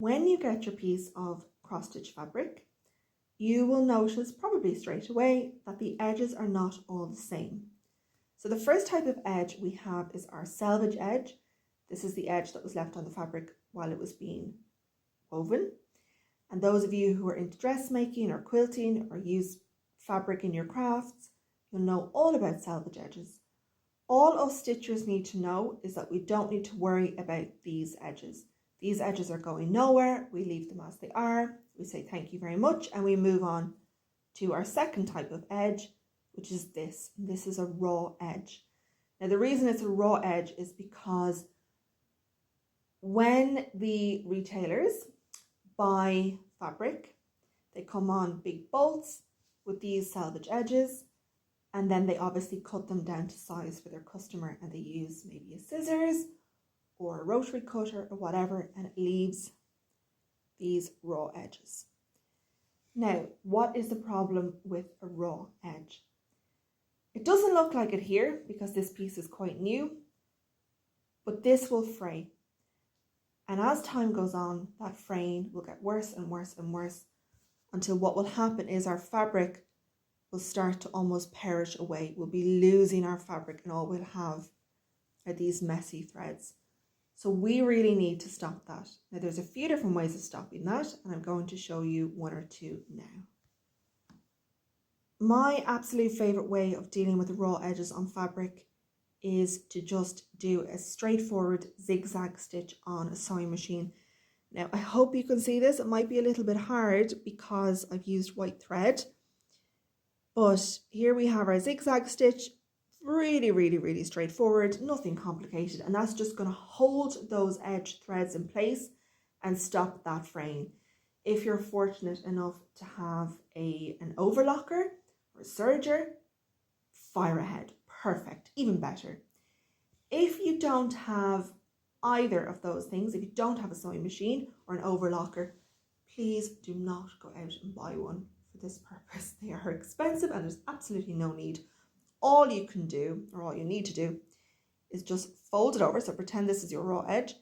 When you get your piece of cross-stitch fabric, you will notice probably straight away that the edges are not all the same. So the first type of edge we have is our selvage edge. This is the edge that was left on the fabric while it was being woven. And those of you who are into dressmaking or quilting or use fabric in your crafts, you'll know all about selvage edges. All us stitchers need to know is that we don't need to worry about these edges. These edges are going nowhere. We leave them as they are. We say thank you very much and we move on to our second type of edge, which is this. This is a raw edge. Now the reason it's a raw edge is because when the retailers buy fabric, they come on big bolts with these selvage edges, and then they obviously cut them down to size for their customer, and they use maybe a scissors or a rotary cutter or whatever, and it leaves these raw edges. Now, what is the problem with a raw edge? It doesn't look like it here because this piece is quite new, but this will fray. And as time goes on, that fraying will get worse and worse and worse until what will happen is our fabric will start to almost perish away. We'll be losing our fabric and all we'll have are these messy threads. So we really need to stop that. Now there's a few different ways of stopping that, and I'm going to show you one or two now. My absolute favorite way of dealing with the raw edges on fabric is to just do a straightforward zigzag stitch on a sewing machine. Now I hope you can see this. It might be a little bit hard because I've used white thread, but here we have our zigzag stitch. Really straightforward, nothing complicated, and that's just going to hold those edge threads in place and stop that fraying. If you're fortunate enough to have an overlocker or a serger, fire ahead, perfect, even better. If you don't have either of those things, if you don't have a sewing machine or an overlocker, please do not go out and buy one for this purpose. They are expensive and there's absolutely no need. All you can do, or all you need to do, is just fold it over. So pretend this is your raw edge,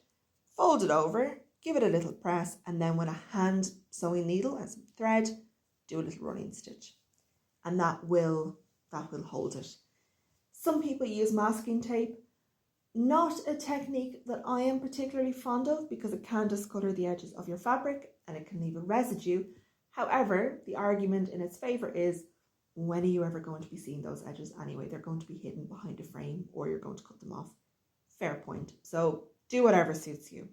fold it over, give it a little press, and then with a hand sewing needle and some thread, do a little running stitch. And that will hold it. Some people use masking tape. Not a technique that I am particularly fond of because it can discolor the edges of your fabric and it can leave a residue. However, the argument in its favour is, when are you ever going to be seeing those edges anyway? They're going to be hidden behind a frame or you're going to cut them off. Fair point. So do whatever suits you.